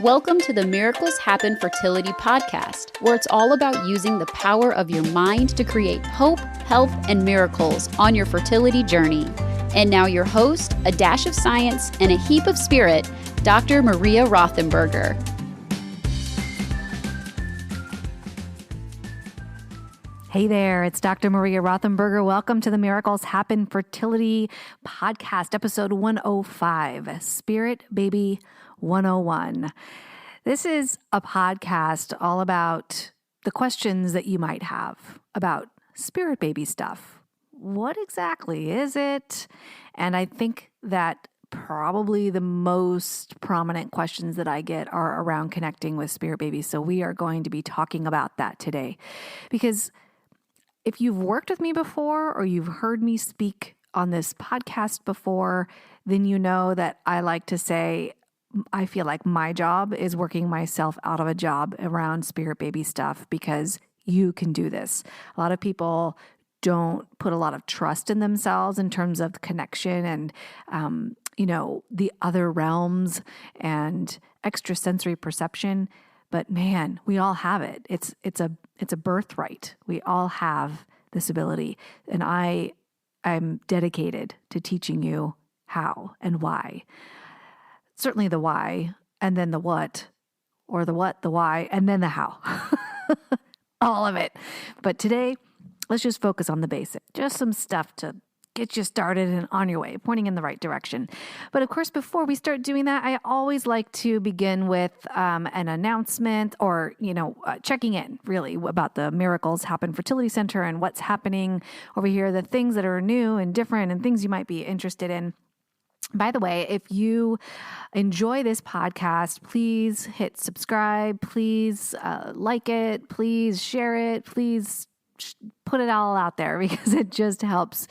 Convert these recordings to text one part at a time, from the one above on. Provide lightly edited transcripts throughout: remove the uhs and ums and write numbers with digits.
Welcome to the Miracles Happen Fertility podcast, where it's all about using the power of your mind to create hope, health, and miracles on your fertility journey. And now your host, a dash of science and a heap of spirit, Dr. Maria Rothenburger. Hey there, it's Dr. Maria Rothenburger. Welcome to the Miracles Happen Fertility podcast, episode 105, Spirit Baby 101. This is a podcast all about the questions that you might have about spirit baby stuff. What exactly is it? And I think that probably the most prominent questions that I get are around connecting with spirit babies. So we are going to be talking about that today. Because if you've worked with me before or you've heard me speak on this podcast before, then you know that I like to say, I feel like my job is working myself out of a job around spirit baby stuff because you can do this. A lot of people don't put a lot of trust in themselves in terms of the connection and, the other realms and extrasensory perception. But man, we all have it. It's a birthright. We all have this ability. And I'm dedicated to teaching you how and why. Certainly the why, and then the what, or the what, the why, and then the how. All of it. But today, let's just focus on the basic. Just some stuff to get you started and on your way, pointing in the right direction. But of course, before we start doing that, I always like to begin with an announcement or, checking in really about the Miracles Happen Fertility Center and what's happening over here, the things that are new and different and things you might be interested in. By the way, if you enjoy this podcast, please hit subscribe, please like it, please share it, please put it all out there because it just helps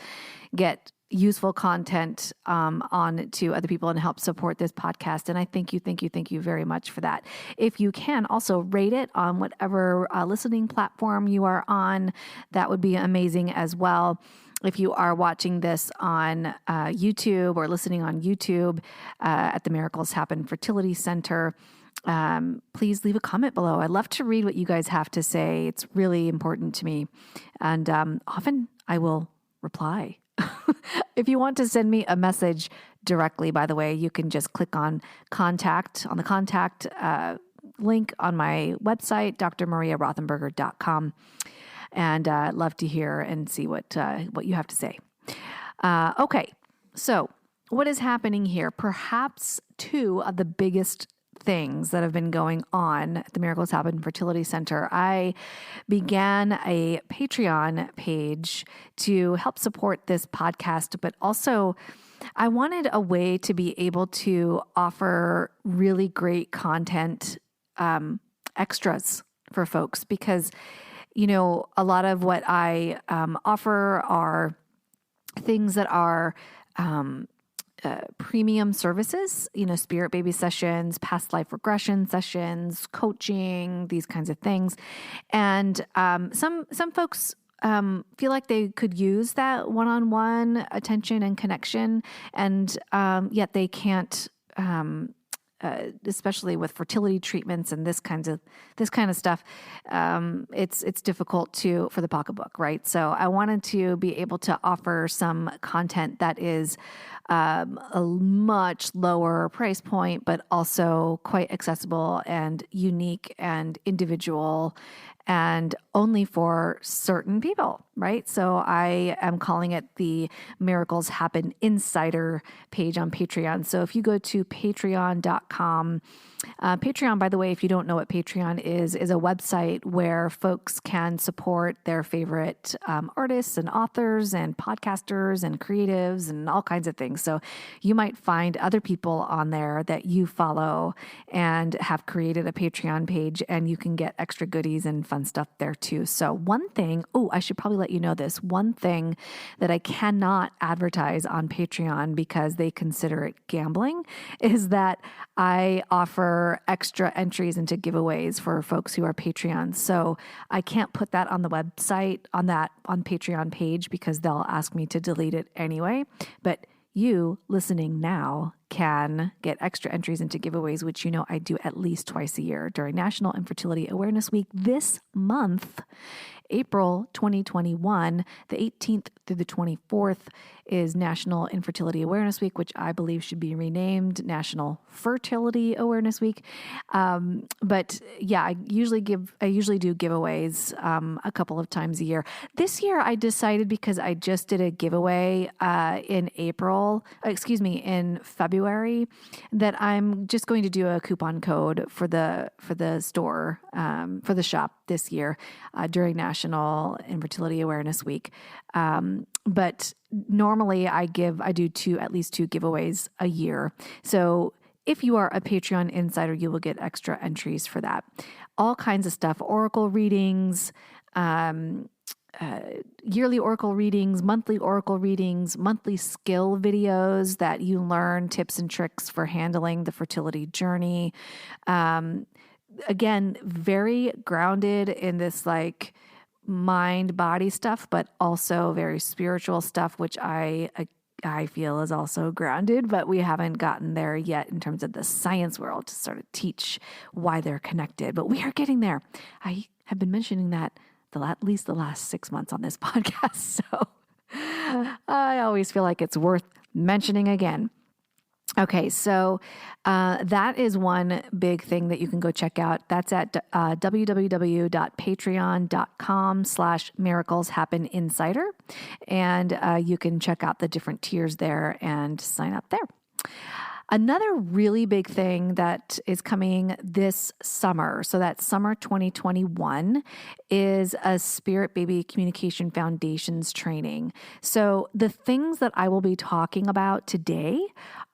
get useful content on to other people and help support this podcast. And I thank you very much for that. If you can also rate it on whatever listening platform you are on, that would be amazing as well. If you are watching this on YouTube or listening on YouTube at the Miracles Happen Fertility Center, please leave a comment below. I'd love to read what you guys have to say. It's really important to me. And often I will reply. If you want to send me a message directly, by the way, you can just click on the contact link on my website, drmariarothenburger.com. And I'd love to hear and see what you have to say. Okay, so what is happening here? Perhaps two of the biggest things that have been going on at the Miracles Happen Fertility Center. I began a Patreon page to help support this podcast, but also I wanted a way to be able to offer really great content extras for folks because a lot of what I offer are things that are premium services, spirit baby sessions, past life regression sessions, coaching, these kinds of things. And some folks feel like they could use that one-on-one attention and connection, and yet they can't. Especially with fertility treatments and this kind of stuff, it's difficult for the pocketbook, right? So I wanted to be able to offer some content that is a much lower price point, but also quite accessible and unique and individual and only for certain people, right? So I am calling it the Miracles Happen Insider page on Patreon. So if you go to patreon.com, Patreon, by the way, if you don't know what Patreon is a website where folks can support their favorite artists and authors and podcasters and creatives and all kinds of things. So you might find other people on there that you follow and have created a Patreon page, and you can get extra goodies and fun stuff there too. So one thing, I should probably let you know this, one thing that I cannot advertise on Patreon because they consider it gambling is that I offer extra entries into giveaways for folks who are Patreons. So I can't put that on the website on Patreon page because they'll ask me to delete it anyway. But you listening now can get extra entries into giveaways, which you know I do at least twice a year during National Infertility Awareness Week this month. April 2021, the 18th through the 24th is National Infertility Awareness Week, which I believe should be renamed National Fertility Awareness Week. But yeah, I usually do giveaways a couple of times a year. This year I decided, because I just did a giveaway in February, that I'm just going to do a coupon code for the store, for the shop this year during National Infertility Awareness Week. But normally I do at least two giveaways a year. So if you are a Patreon insider, you will get extra entries for that. All kinds of stuff, oracle readings, yearly oracle readings, monthly skill videos that you learn tips and tricks for handling the fertility journey. Again, very grounded in this like mind body stuff, but also very spiritual stuff, which I feel is also grounded, but we haven't gotten there yet in terms of the science world to sort of teach why they're connected, but we are getting there. I have been mentioning that at least the last 6 months on this podcast. So I always feel like it's worth mentioning again. Okay, so that is one big thing that you can go check out. That's at www.patreon.com/miracleshappeninsider. And you can check out the different tiers there and sign up there. Another really big thing that is coming this summer, so that's summer 2021, is a Spirit Baby Communication Foundations training. So the things that I will be talking about today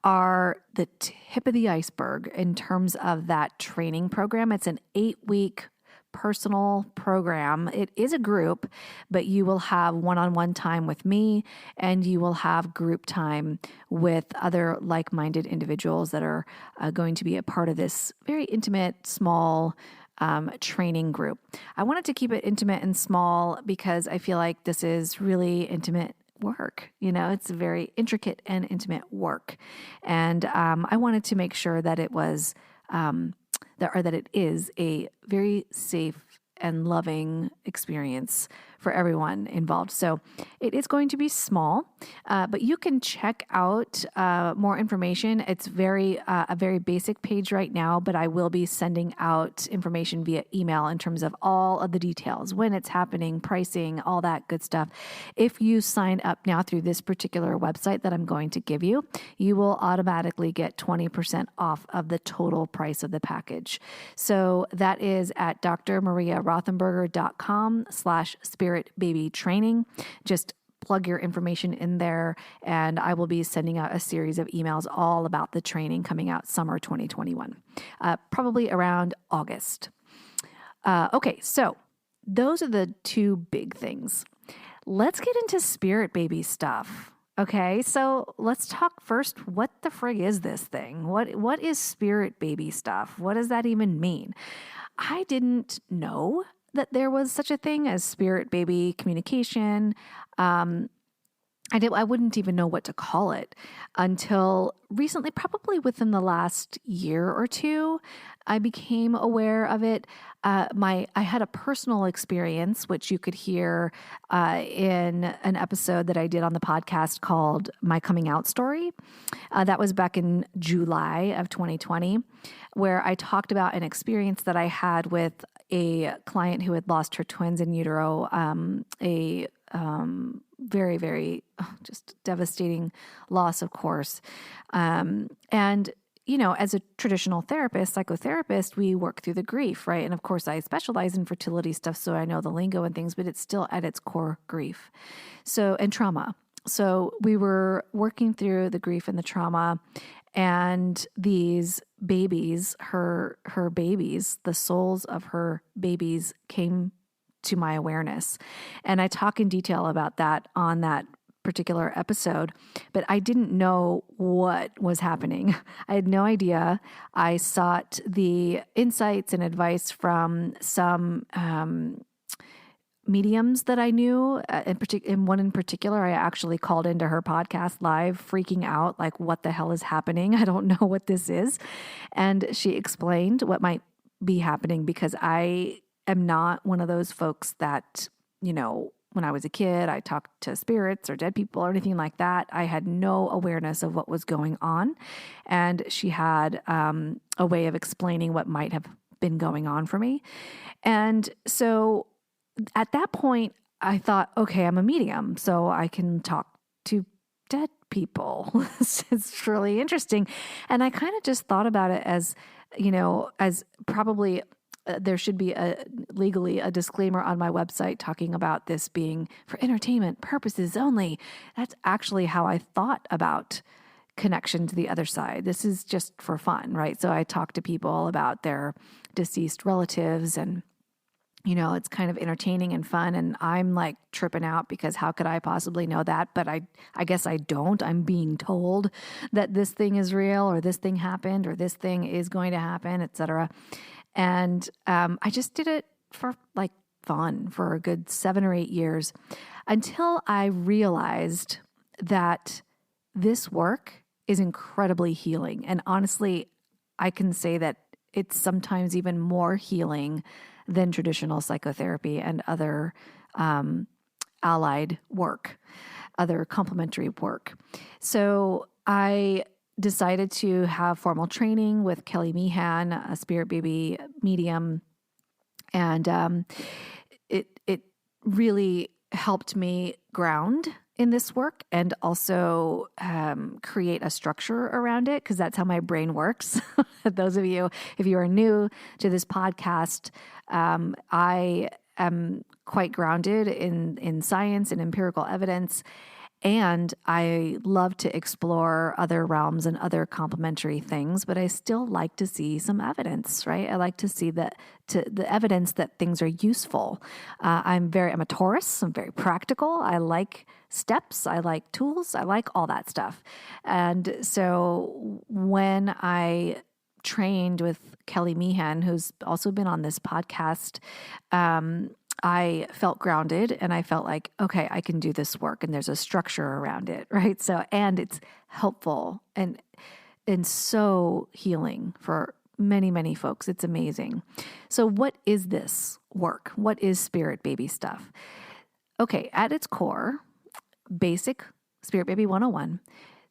are the tip of the iceberg in terms of that training program. It's an 8-week personal program. It is a group, but you will have one-on-one time with me, and you will have group time with other like-minded individuals that are going to be a part of this very intimate, small training group. I wanted to keep it intimate and small because I feel like this is really intimate work. You know, it's very intricate and intimate work. And I wanted to make sure that it was that it is a very safe and loving experience for everyone involved. So it is going to be small, but you can check out more information. It's a very basic page right now, but I will be sending out information via email in terms of all of the details, when it's happening, pricing, all that good stuff. If you sign up now through this particular website that I'm going to give you, you will automatically get 20% off of the total price of the package. So that is at drmariarothenberger.com/spirit baby training. Just plug your information in there, and I will be sending out a series of emails all about the training coming out summer 2021, probably around August. Okay, so those are the two big things. Let's get into Spirit Baby stuff. Okay, so let's talk first. What the frig is this thing? What is Spirit Baby stuff? What does that even mean? I didn't know that there was such a thing as Spirit Baby communication. I wouldn't even know what to call it until recently, probably within the last year or two, I became aware of it. I had a personal experience, which you could hear in an episode that I did on the podcast called My Coming Out Story. That was back in July of 2020, where I talked about an experience that I had with a client who had lost her twins in utero, very, very just devastating loss, of course. And, you know, as a traditional therapist, psychotherapist, we work through the grief, right? And of course, I specialize in fertility stuff, so I know the lingo and things, but it's still at its core grief. So, and trauma. So we were working through the grief and the trauma, and these babies, her babies, the souls of her babies came to my awareness. And I talk in detail about that on that particular episode, but I didn't know what was happening. I had no idea. I sought the insights and advice from some mediums that I knew, in one in particular, I actually called into her podcast live, freaking out, like, what the hell is happening? I don't know what this is. And she explained what might be happening, because I am not one of those folks that, when I was a kid, I talked to spirits or dead people or anything like that. I had no awareness of what was going on. And she had a way of explaining what might have been going on for me. And so at that point, I thought, okay, I'm a medium, so I can talk to dead people. It's really interesting. And I kind of just thought about it as, as probably there should be legally a disclaimer on my website talking about this being for entertainment purposes only. That's actually how I thought about connection to the other side. This is just for fun, right? So I talk to people about their deceased relatives, and it's kind of entertaining and fun. And I'm like tripping out, because how could I possibly know that? But I guess I don't. I'm being told that this thing is real, or this thing happened, or this thing is going to happen, etc. And I just did it for like fun for a good 7 or 8 years, until I realized that this work is incredibly healing. And honestly, I can say that it's sometimes even more healing than traditional psychotherapy and other allied work, other complementary work. So I decided to have formal training with Kelly Meehan, a spirit baby medium. And it really helped me ground in this work, and also create a structure around it, because that's how my brain works. Those of you, if you are new to this podcast, I am quite grounded in science and empirical evidence, and I love to explore other realms and other complementary things, but I still like to see some evidence, right? I like to see the evidence that things are useful. I'm a Taurus. I'm very practical. I like steps. I like tools. I like all that stuff. And so when I trained with Kelly Meehan, who's also been on this podcast, I felt grounded, and I felt like, okay, I can do this work, and there's a structure around it, right? So, and it's helpful and so healing for many, many folks. It's amazing. So what is this work? What is spirit baby stuff? Okay, at its core, basic Spirit Baby 101,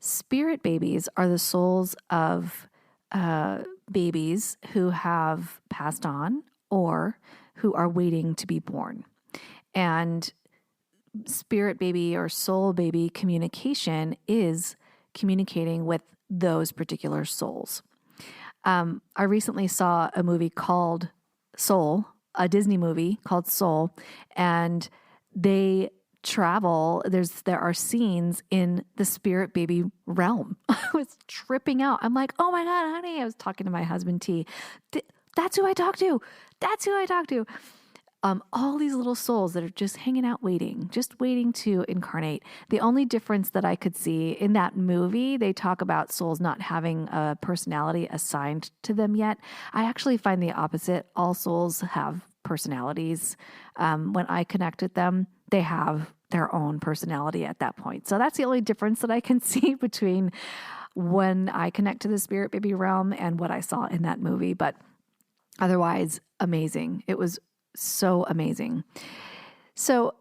spirit babies are the souls of babies who have passed on or who are waiting to be born. And spirit baby or soul baby communication is communicating with those particular souls. I recently saw a movie called Soul, a Disney movie called Soul, and they travel. There are scenes in the spirit baby realm. I was tripping out. I'm like, oh my God, honey. I was talking to my husband, T. That's who I talk to. That's who I talk to. All these little souls that are just hanging out, just waiting to incarnate. The only difference that I could see in that movie, they talk about souls not having a personality assigned to them yet. I actually find the opposite. All souls have personalities. When I connect with them, they have their own personality at that point. So that's the only difference that I can see between when I connect to the spirit baby realm and what I saw in that movie. But otherwise, amazing. It was so amazing. So,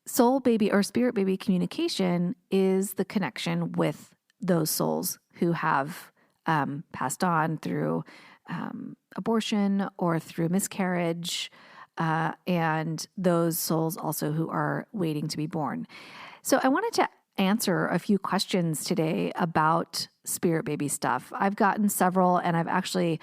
soul baby or spirit baby communication is the connection with those souls who have passed on through abortion or through miscarriage, and those souls also who are waiting to be born. So I wanted to answer a few questions today about spirit baby stuff. I've gotten several, and I've actually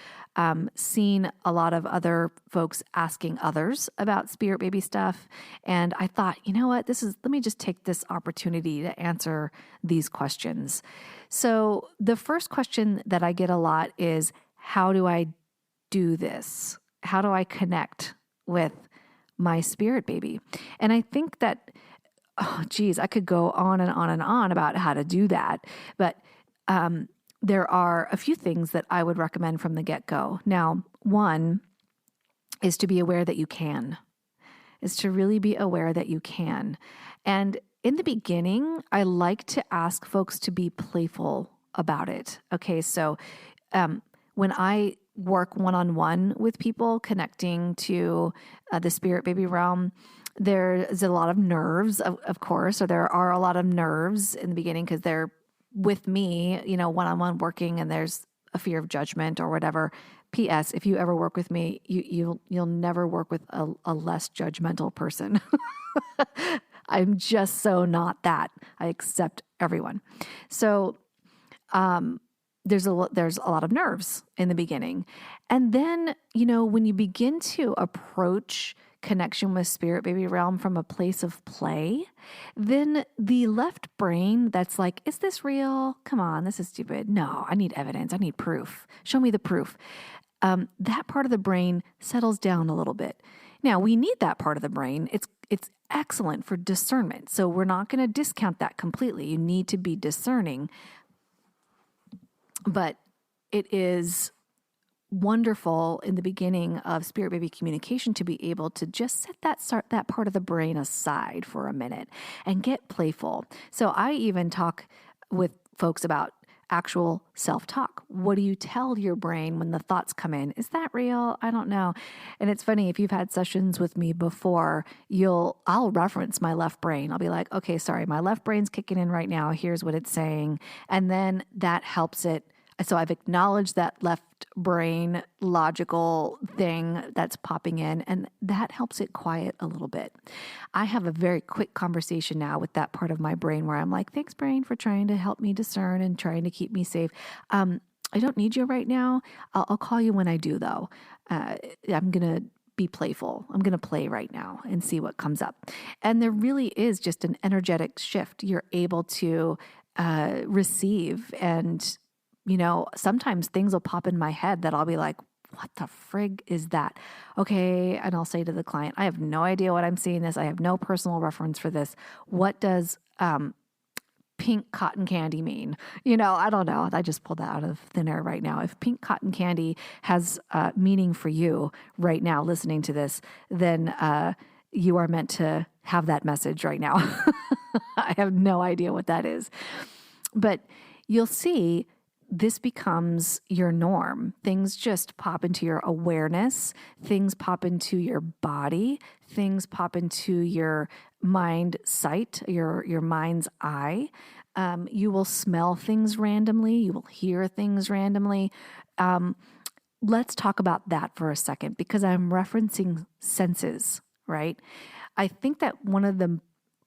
seen a lot of other folks asking others about spirit baby stuff. And I thought, you know what, let me just take this opportunity to answer these questions. So the first question that I get a lot is, how do I do this? How do I connect with my spirit baby? And I think that, oh, geez, I could go on and on and on about how to do that. But there are a few things that I would recommend from the get-go. Now, one is to be aware that you can. is to really be aware that you can. And in the beginning, I like to ask folks to be playful about it. Okay, so when I work one-on-one with people connecting to the spirit baby realm, there's a lot of nerves, of course, or there are a lot of nerves in the beginning because they're with me, one-on-one working, and there's a fear of judgment or whatever. P.S. If you ever work with me, you'll never work with a less judgmental person. I'm just so not that. I accept everyone. So there's a lot of nerves in the beginning. And then, when you begin to approach connection with spirit baby realm from a place of play, then the left brain that's like, is this real? Come on, this is stupid. No, I need evidence. I need proof. Show me the proof. That part of the brain settles down a little bit. Now, we need that part of the brain. It's excellent for discernment. So we're not going to discount that completely. You need to be discerning. But it is wonderful in the beginning of spirit baby communication to be able to just set that part of the brain aside for a minute and get playful. So I even talk with folks about actual self-talk. What do you tell your brain when the thoughts come in? Is that real? I don't know. And it's funny, if you've had sessions with me before, I'll reference my left brain. I'll be like, okay, sorry, my left brain's kicking in right now. Here's what it's saying. And then that helps it. So I've acknowledged that left brain logical thing that's popping in, and that helps it quiet a little bit. I have a very quick conversation now with that part of my brain where I'm like, thanks, brain, for trying to help me discern and trying to keep me safe. I don't need you right now. I'll call you when I do, though. I'm going to be playful. I'm going to play right now and see what comes up. And there really is just an energetic shift. You're able to receive, and sometimes things will pop in my head that I'll be like, what the frig is that? Okay. And I'll say to the client, I have no idea what I'm seeing this. I have no personal reference for this. What does pink cotton candy mean? I don't know. I just pulled that out of thin air right now. If pink cotton candy has meaning for you right now listening to this, then you are meant to have that message right now. I have no idea what that is. But you'll see this becomes your norm. Things just pop into your awareness. Things pop into your body. Things pop into your mind sight, your mind's eye. You will smell things randomly. You will hear things randomly. Let's talk about that for a second, because I'm referencing senses, right? I think that one of the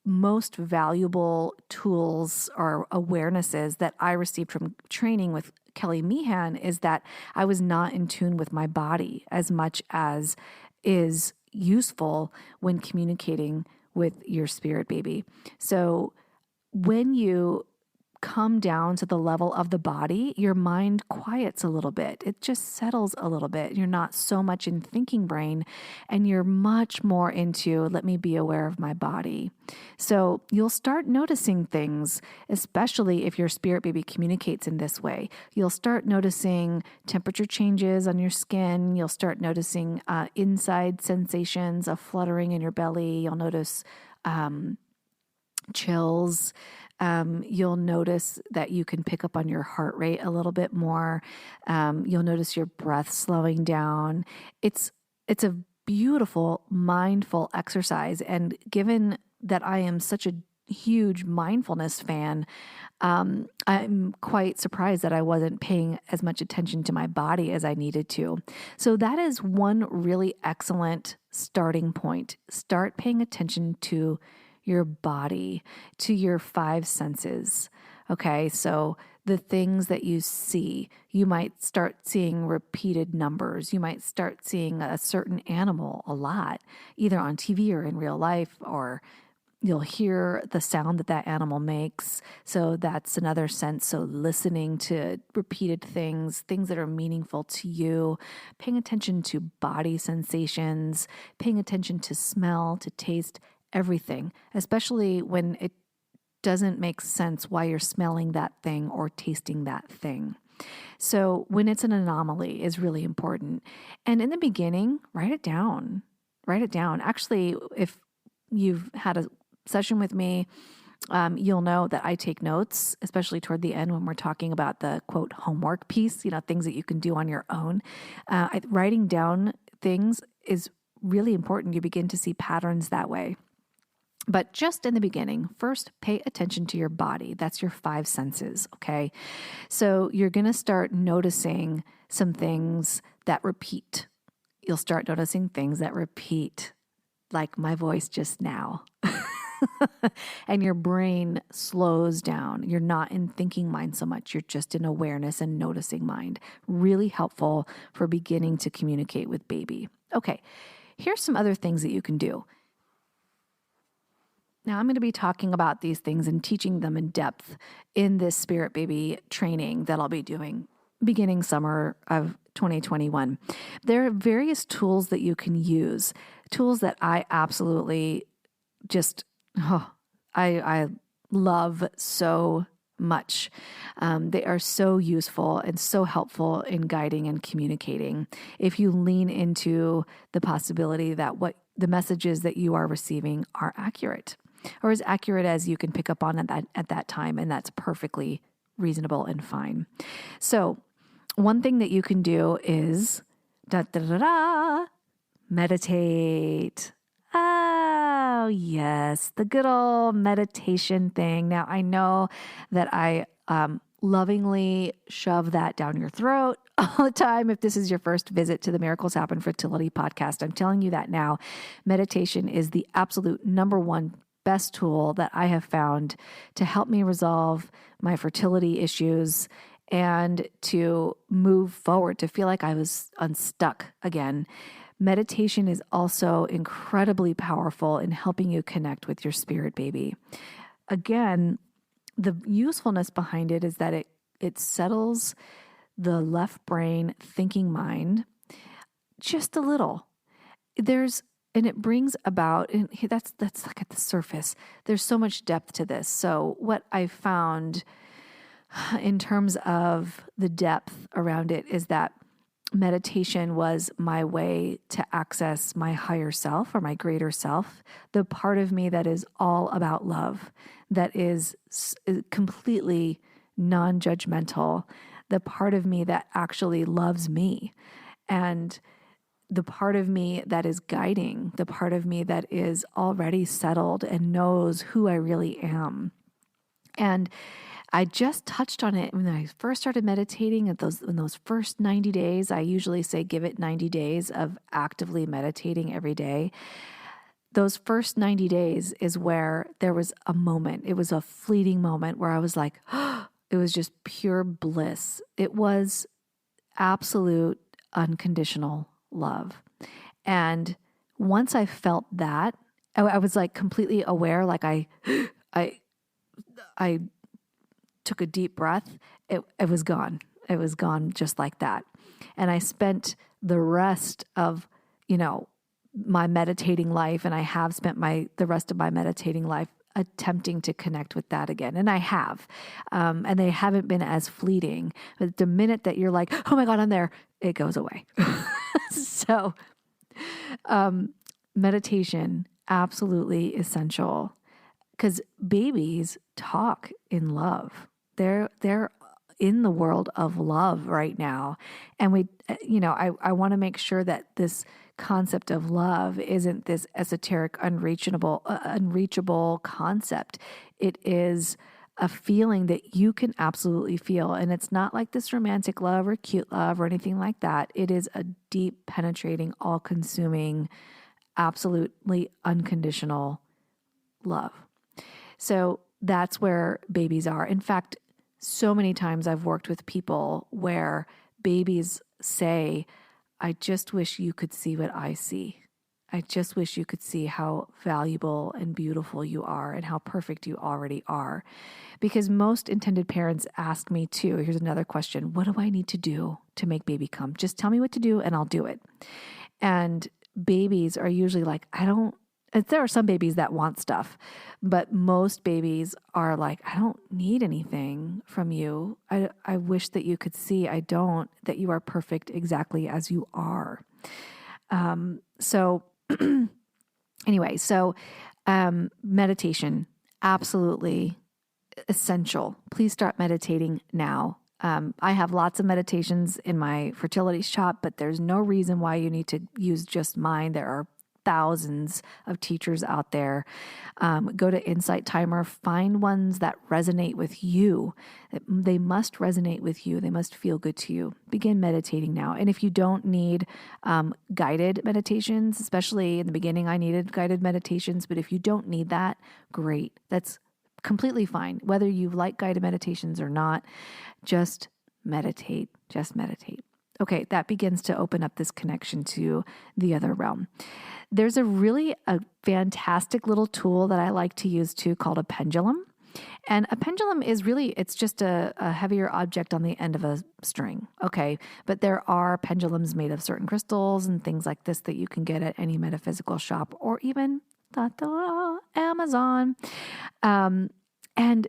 most valuable tools or awarenesses that I received from training with Kelly Meehan is that I was not in tune with my body as much as is useful when communicating with your spirit baby. So when you come down to the level of the body, your mind quiets a little bit. It just settles a little bit. You're not so much in thinking brain, and you're much more into, let me be aware of my body. So you'll start noticing things, especially if your spirit baby communicates in this way. You'll start noticing temperature changes on your skin. You'll start noticing inside sensations of fluttering in your belly. You'll notice chills. You'll notice that you can pick up on your heart rate a little bit more. You'll notice your breath slowing down. It's a beautiful, mindful exercise. And given that I am such a huge mindfulness fan, I'm quite surprised that I wasn't paying as much attention to my body as I needed to. So that is one really excellent starting point. Start paying attention to your body, to your five senses. Okay, so the things that you see, you might start seeing repeated numbers. You might start seeing a certain animal a lot, either on TV or in real life, or you'll hear the sound that animal makes. So that's another sense. So listening to repeated things that are meaningful to you, paying attention to body sensations, paying attention to smell, to taste, everything, especially when it doesn't make sense why you're smelling that thing or tasting that thing. So when it's an anomaly is really important. And in the beginning, write it down. Write it down. Actually, if you've had a session with me, you'll know that I take notes, especially toward the end when we're talking about the quote homework piece, things that you can do on your own. Writing down things is really important. You begin to see patterns that way. But just in the beginning, first pay attention to your body. That's your 5 senses, okay? So you're going to start noticing some things that repeat. You'll start noticing things that repeat, like my voice just now. And your brain slows down. You're not in thinking mind so much. You're just in awareness and noticing mind. Really helpful for beginning to communicate with baby. Okay, here's some other things that you can do. Now, I'm going to be talking about these things and teaching them in depth in this Spirit Baby training that I'll be doing beginning summer of 2021. There are various tools that you can use, tools that I absolutely just, I love so much. They are so useful and so helpful in guiding and communicating. If you lean into the possibility that what the messages that you are receiving are accurate, or as accurate as you can pick up on at that time, and that's perfectly reasonable and fine. So one thing that you can do is meditate. Oh, yes, the good old meditation thing. Now, I know that I lovingly shove that down your throat all the time. If this is your first visit to the Miracles Happen Fertility podcast, I'm telling you that now. Meditation is the absolute number one best tool that I have found to help me resolve my fertility issues and to move forward, to feel like I was unstuck again. Meditation is also incredibly powerful in helping you connect with your spirit baby. Again, the usefulness behind it is that it settles the left brain thinking mind just a little. And it brings about, and that's like at the surface. There's so much depth to this. So what I found in terms of the depth around it is that meditation was my way to access my higher self or my greater self, the part of me that is all about love, that is completely non-judgmental, the part of me that actually loves me, and the part of me that is guiding, the part of me that is already settled and knows who I really am. And I just touched on it when I first started meditating in those first 90 days. I usually say give it 90 days of actively meditating every day. Those first 90 days is where there was a moment. It was a fleeting moment where I was like, it was just pure bliss. It was absolute unconditional love. And once I felt that, I was like completely aware, like I took a deep breath. It was gone. It was gone just like that. And I spent the rest of, my meditating life, and I have spent the rest of my meditating life attempting to connect with that again. And I have. And they haven't been as fleeting. But the minute that you're like, oh my God, I'm there, it goes away. So, meditation, absolutely essential, because babies talk in love. They're in the world of love right now. And I want to make sure that this concept of love isn't this esoteric, unreachable concept. It is a feeling that you can absolutely feel. And it's not like this romantic love or cute love or anything like that. It is a deep, penetrating, all-consuming, absolutely unconditional love. So that's where babies are. In fact, so many times I've worked with people where babies say, I just wish you could see what I see. I just wish you could see how valuable and beautiful you are and how perfect you already are. Because most intended parents ask me too, here's another question, what do I need to do to make baby come? Just tell me what to do and I'll do it. And babies are usually like, there are some babies that want stuff, but most babies are like, I don't need anything from you. I wish that you could see, that you are perfect exactly as you are. So Anyway, so meditation, absolutely essential. Please start meditating now. I have lots of meditations in my fertility shop, but there's no reason why you need to use just mine. There are thousands of teachers out there. Go to Insight Timer, find ones that resonate with you. They must resonate with you. They must feel good to you. Begin meditating now. And if you don't need guided meditations, especially in the beginning, I needed guided meditations, but if you don't need that, great. That's completely fine. Whether you like guided meditations or not, just meditate. Just meditate. Okay, that begins to open up this connection to the other realm. There's a fantastic little tool that I like to use too called a pendulum. And a pendulum is it's just a heavier object on the end of a string. Okay, but there are pendulums made of certain crystals and things like this that you can get at any metaphysical shop or even Amazon. And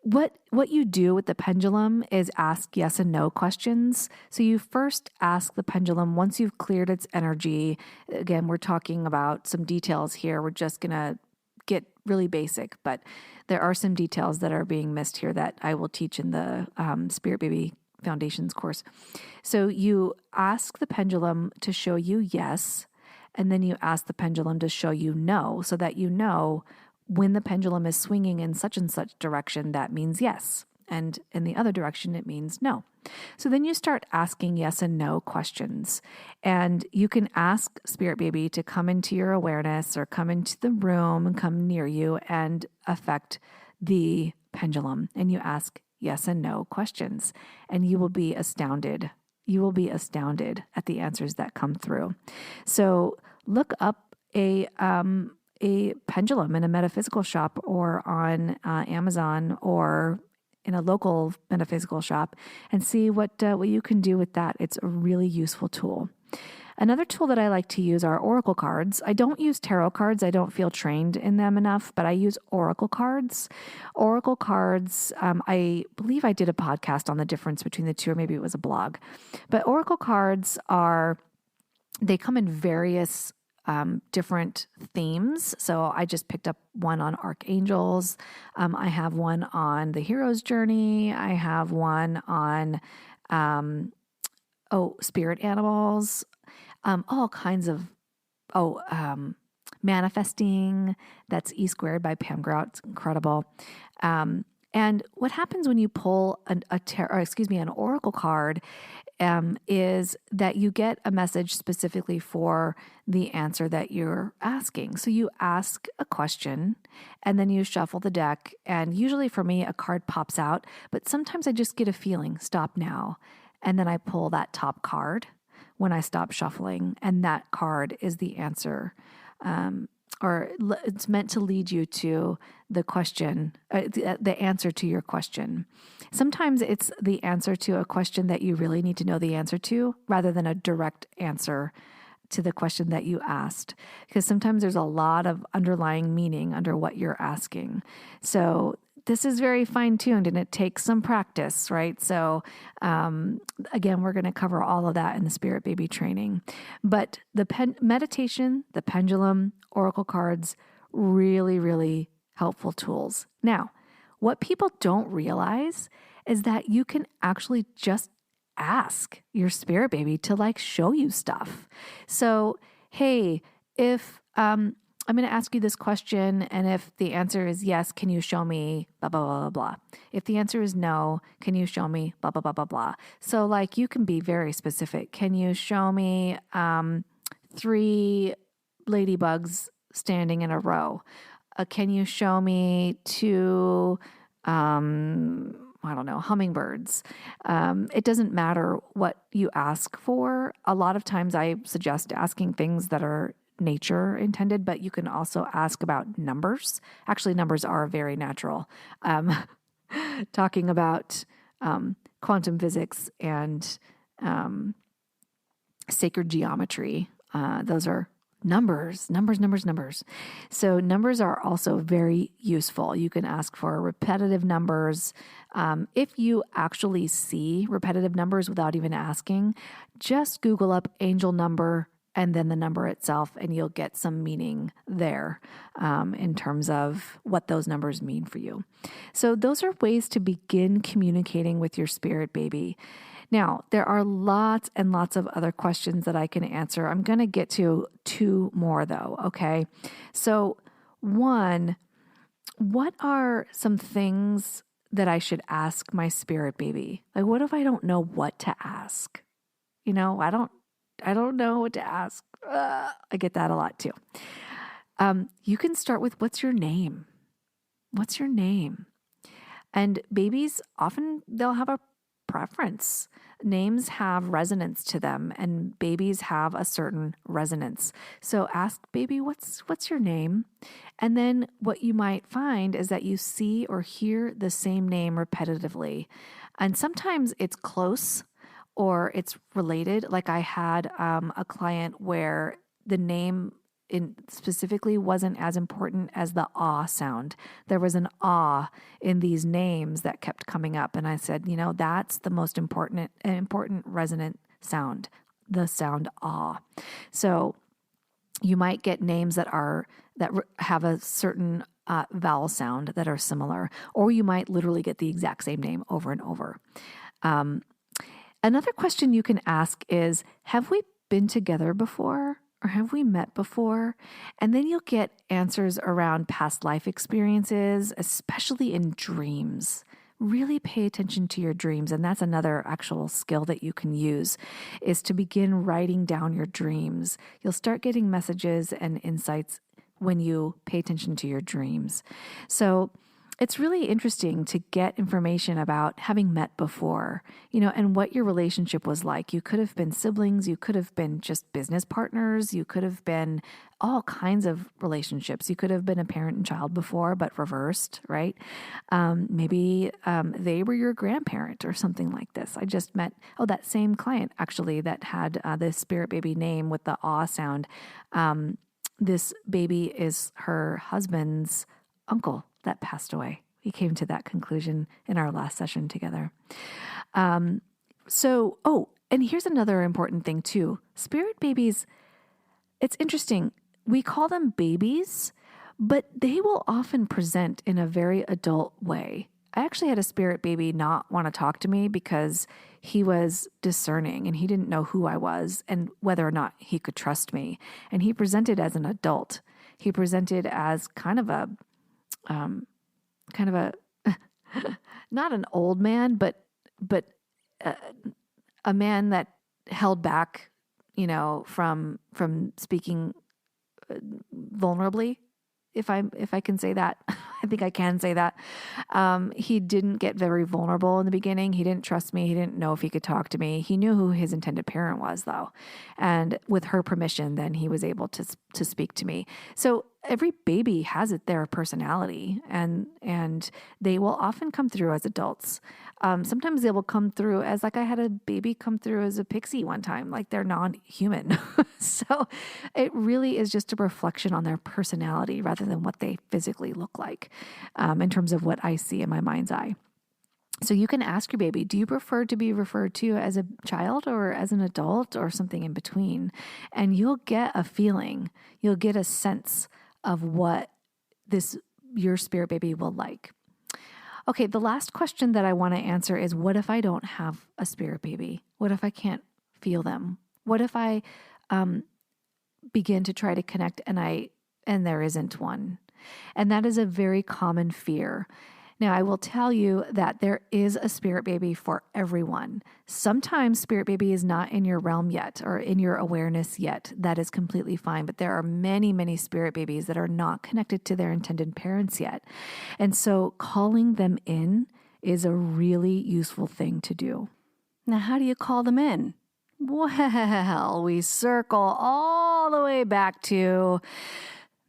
what you do with the pendulum is ask yes and no questions. So you first ask the pendulum once you've cleared its energy. Again, we're talking about some details here. We're just going to get really basic, but there are some details that are being missed here that I will teach in the Spirit Baby Foundations course. So you ask the pendulum to show you yes, and then you ask the pendulum to show you no, so that you know when the pendulum is swinging in such and such direction, that means yes. And in the other direction, it means no. So then you start asking yes and no questions. And you can ask Spirit Baby to come into your awareness or come into the room and come near you and affect the pendulum. And you ask yes and no questions. And you will be astounded. You will be astounded at the answers that come through. So look up a pendulum in a metaphysical shop or on Amazon or in a local metaphysical shop and see what you can do with that. It's a really useful tool. Another tool that I like to use are oracle cards. I don't use tarot cards. I don't feel trained in them enough, but I use oracle cards. Oracle cards, I believe I did a podcast on the difference between the two, or maybe it was a blog. But oracle cards they come in various different themes. So I just picked up one on archangels. I have one on the hero's journey. I have one on, spirit animals, all kinds of, manifesting. That's E² by Pam Grout. It's incredible. And what happens when you pull an oracle card is that you get a message specifically for the answer that you're asking. So you ask a question and then you shuffle the deck. And usually for me, a card pops out, but sometimes I just get a feeling, stop now. And then I pull that top card when I stop shuffling. And that card is the answer. Or it's meant to lead you to the question, the answer to your question. Sometimes it's the answer to a question that you really need to know the answer to, rather than a direct answer to the question that you asked. Because sometimes there's a lot of underlying meaning under what you're asking. So this is very fine-tuned and it takes some practice, right? So again, we're going to cover all of that in the Spirit Baby training. But the meditation, the pendulum, oracle cards, really, really helpful tools. Now, what people don't realize is that you can actually just ask your Spirit Baby to show you stuff. So, hey, if I'm going to ask you this question, and if the answer is yes, can you show me blah, blah, blah, blah, blah. If the answer is no, can you show me blah, blah, blah, blah, blah. So you can be very specific. Can you show me 3 ladybugs standing in a row? Can you show me 2, hummingbirds? It doesn't matter what you ask for. A lot of times I suggest asking things that are nature intended, but you can also ask about numbers. Actually, numbers are very natural. Talking about quantum physics and sacred geometry. Those are numbers. So numbers are also very useful. You can ask for repetitive numbers. If you actually see repetitive numbers without even asking, just Google up angel number and then the number itself, and you'll get some meaning there in terms of what those numbers mean for you. So those are ways to begin communicating with your spirit baby. Now, there are lots and lots of other questions that I can answer. I'm going to get to 2 more though, okay? So 1, what are some things that I should ask my spirit baby? Like, what if I don't know what to ask? I don't know what to ask. I get that a lot too. You can start with, what's your name? What's your name? And babies often, they'll have a preference. Names have resonance to them, and babies have a certain resonance. So ask baby, what's your name? And then what you might find is that you see or hear the same name repetitively. And sometimes it's close or it's related. Like I had a client where the name specifically wasn't as important as the ah sound. There was an ah in these names that kept coming up. And I said, that's the most important resonant sound, the sound ah. So you might get names that have a certain vowel sound that are similar, or you might literally get the exact same name over and over. Another question you can ask is, have we been together before? Or have we met before? And then you'll get answers around past life experiences, especially in dreams. Really pay attention to your dreams. And that's another actual skill that you can use, is to begin writing down your dreams. You'll start getting messages and insights when you pay attention to your dreams. So it's really interesting to get information about having met before, and what your relationship was like. You could have been siblings. You could have been just business partners. You could have been all kinds of relationships. You could have been a parent and child before, but reversed, right? Maybe they were your grandparent or something like this. I just met, that same client actually that had the spirit baby name with the ah sound. This baby is her husband's uncle that passed away. We came to that conclusion in our last session together. And here's another important thing too. Spirit babies, it's interesting. We call them babies, but they will often present in a very adult way. I actually had a spirit baby not want to talk to me because he was discerning and he didn't know who I was and whether or not he could trust me. And he presented as an adult. He presented as kind of a not an old man, but a man that held back, from speaking vulnerably. If I can say that, I think I can say that. He didn't get very vulnerable in the beginning. He didn't trust me. He didn't know if he could talk to me. He knew who his intended parent was, though. And with her permission, then he was able to speak to me. So every baby has their personality, and they will often come through as adults. Sometimes they will come through as, like I had a baby come through as a pixie one time, like they're non-human. So it really is just a reflection on their personality rather than what they physically look like, in terms of what I see in my mind's eye. So you can ask your baby, do you prefer to be referred to as a child or as an adult or something in between? And you'll get a feeling, you'll get a sense of what your spirit baby will like. Okay, the last question that I want to answer is, what if I don't have a spirit baby? What if I can't feel them? What if I begin to try to connect and there isn't one? And that is a very common fear. Now, I will tell you that there is a spirit baby for everyone. Sometimes spirit baby is not in your realm yet or in your awareness yet. That is completely fine. But there are many, many spirit babies that are not connected to their intended parents yet. And so calling them in is a really useful thing to do. Now, how do you call them in? Well, we circle all the way back to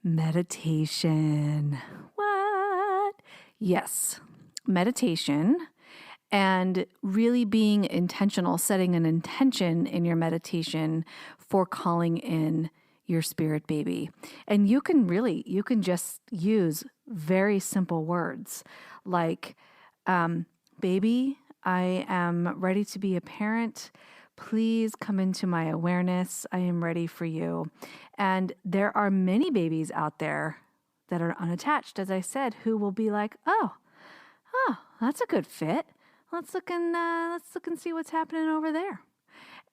meditation. What? Yes, meditation, and really being intentional, setting an intention in your meditation for calling in your spirit baby. And you can just use very simple words like, baby, I am ready to be a parent. Please come into my awareness. I am ready for you. And there are many babies out there that are unattached, as I said, who will be like, oh, that's a good fit. Let's look and see what's happening over there.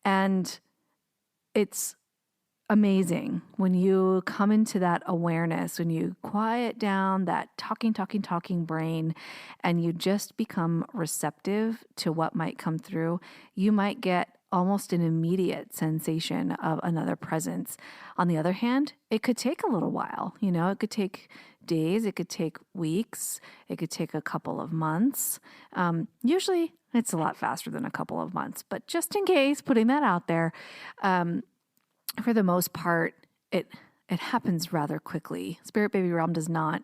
And it's amazing when you come into that awareness, when you quiet down that talking brain and you just become receptive to what might come through. You might get almost an immediate sensation of another presence. On the other hand, it could take a little while. It could take days, it could take weeks, it could take a couple of months. Usually it's a lot faster than a couple of months, but just in case, putting that out there, for the most part, it happens rather quickly. Spirit Baby Realm does not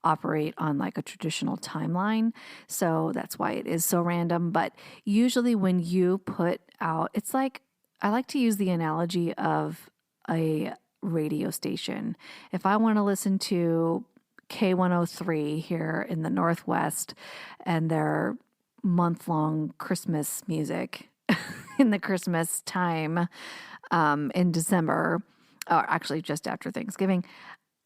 operate on like a traditional timeline, so that's why it is so random. But usually when you put out, it's like, I like to use the analogy of a radio station. If I want to listen to K103 here in the Northwest and their month-long Christmas music in the Christmas time, in December, or actually just after Thanksgiving,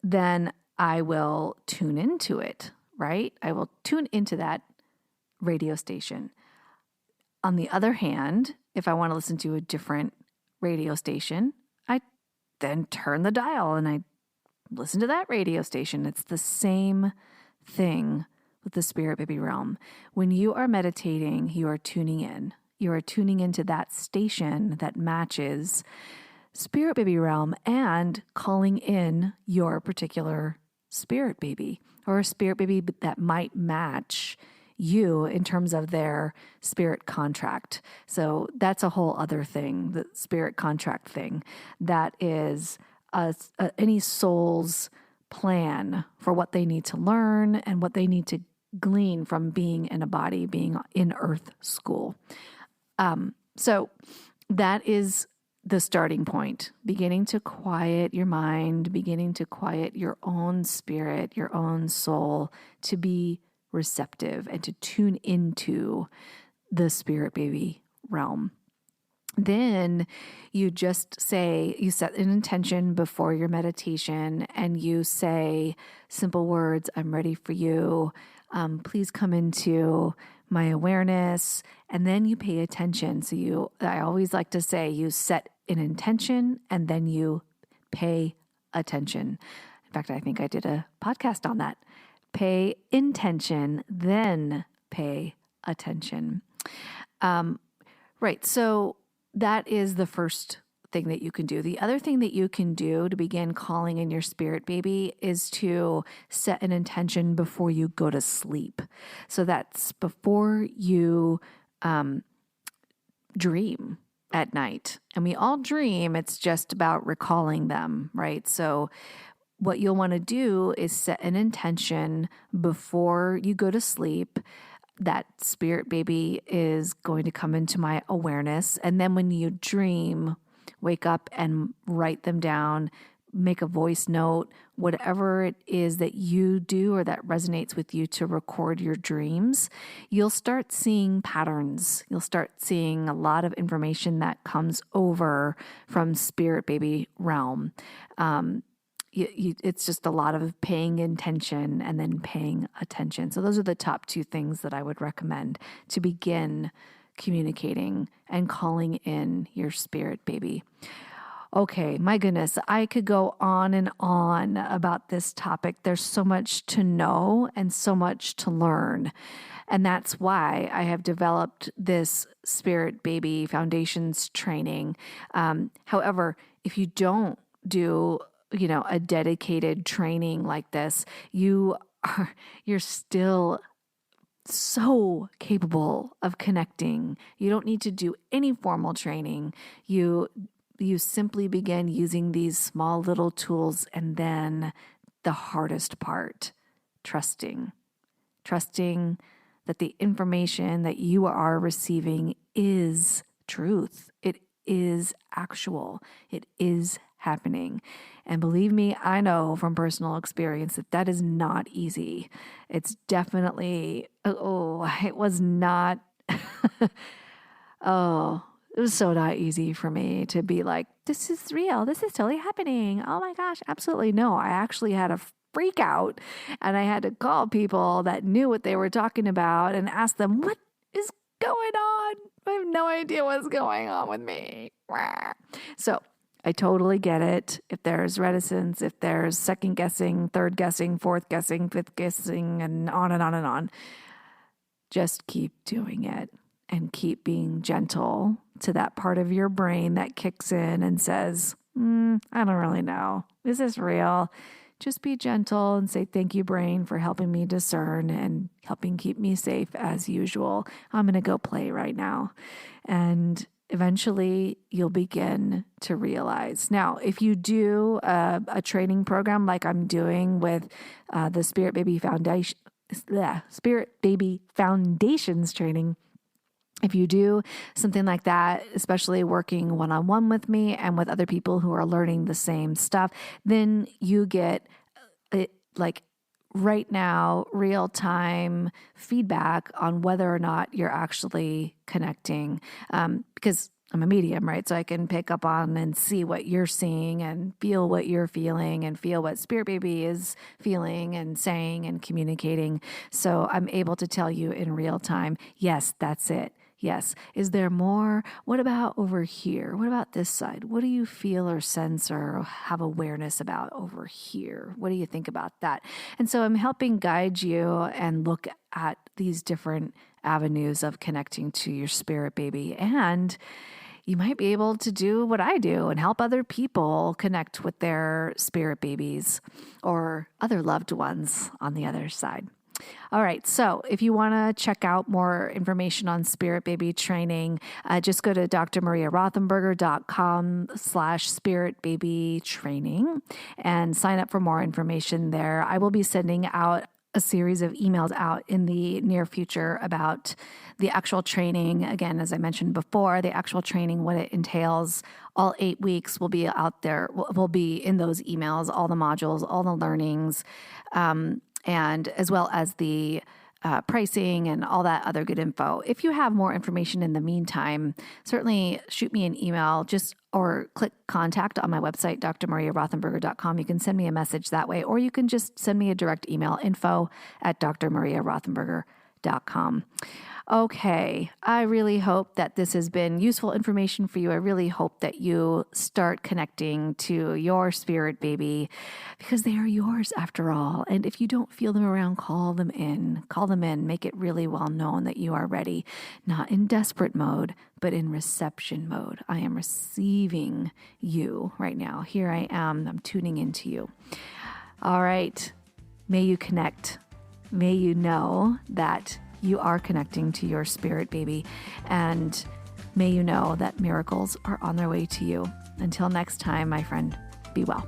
then I will tune into it, right? I will tune into that radio station. On the other hand, if I want to listen to a different radio station, I then turn the dial and I listen to that radio station. It's the same thing with the Spirit Baby Realm. When you are meditating, you are tuning in. You are tuning into that station that matches Spirit Baby Realm and calling in your particular spirit baby or a spirit baby that might match you in terms of their spirit contract. So that's a whole other thing, the spirit contract thing. That is any soul's plan for what they need to learn and what they need to glean from being in a body, being in Earth school. So that is the starting point, beginning to quiet your mind, beginning to quiet your own spirit, your own soul, to be receptive and to tune into the Spirit Baby realm. Then you just say, you set an intention before your meditation and you say simple words, I'm ready for you. Please come into my awareness. And then you pay attention. So I always like to say you set an intention and then you pay attention. In fact, I think I did a podcast on that. Pay intention, then pay attention. Right. So that is the first thing that you can do. The other thing that you can do to begin calling in your spirit baby is to set an intention before you go to sleep. So that's before you dream at night. And we all dream. It's just about recalling them, right? So what you'll want to do is set an intention before you go to sleep. That spirit baby is going to come into my awareness. And then when you dream, wake up and write them down, make a voice note, whatever it is that you do or that resonates with you to record your dreams, you'll start seeing patterns. You'll start seeing a lot of information that comes over from Spirit Baby realm. It's just a lot of paying intention and then paying attention. So those are the top two things that I would recommend to begin communicating and calling in your spirit baby. Okay, my goodness, I could go on and on about this topic. There's so much to know and so much to learn. And that's why I have developed this Spirit Baby Foundations training. However, if you don't do a dedicated training like this, you're still so capable of connecting. You don't need to do any formal training. You simply begin using these small little tools, and then the hardest part, trusting that the information that you are receiving is truth. It is actual. It is happening. And believe me, I know from personal experience that is not easy. It's definitely, it was not, It was so not easy for me to be like, this is real. This is totally happening. Oh my gosh, absolutely no. I actually had a freak out and I had to call people that knew what they were talking about and ask them, what is going on? I have no idea what's going on with me. So I totally get it. If there's reticence, if there's second guessing, third guessing, fourth guessing, fifth guessing, and on and on and on, just keep doing it and keep being gentle to that part of your brain that kicks in and says, I don't really know. Is this real? Just be gentle and say, thank you, brain, for helping me discern and helping keep me safe as usual. I'm going to go play right now. And eventually you'll begin to realize. Now, if you do a training program like I'm doing with the Spirit Baby Foundations training, if you do something like that, especially working one-on-one with me and with other people who are learning the same stuff, then you get right now, real-time feedback on whether or not you're actually connecting. Because I'm a medium, right? So I can pick up on and see what you're seeing and feel what you're feeling and feel what Spirit Baby is feeling and saying and communicating. So I'm able to tell you in real time, yes, that's it. Yes. Is there more? What about over here? What about this side? What do you feel or sense or have awareness about over here? What do you think about that? And so I'm helping guide you and look at these different avenues of connecting to your Spirit Baby. And you might be able to do what I do and help other people connect with their Spirit Babies or other loved ones on the other side. All right. So if you want to check out more information on Spirit Baby training, just go to drmariarothenberger.com/Spirit Baby training and sign up for more information there. I will be sending out a series of emails out in the near future about the actual training. Again, as I mentioned before, the actual training, what it entails, all 8 weeks will be out there, will be in those emails, all the modules, all the learnings, and as well as the pricing and all that other good info. If you have more information in the meantime, certainly shoot me an email or click contact on my website, drmariarothenberger.com. You can send me a message that way, or you can just send me a direct email, info@drmariarothenberger.com. Okay, I really hope that this has been useful information for you. I really hope that you start connecting to your Spirit Baby because they are yours after all. And if you don't feel them around, call them in. Make it really well known that you are ready, not in desperate mode, but in reception mode. I am receiving you right now. Here I am. I'm tuning into you. All right. May you connect. May you know that you are connecting to your Spirit Baby, and may you know that miracles are on their way to you. Until next time, my friend, be well.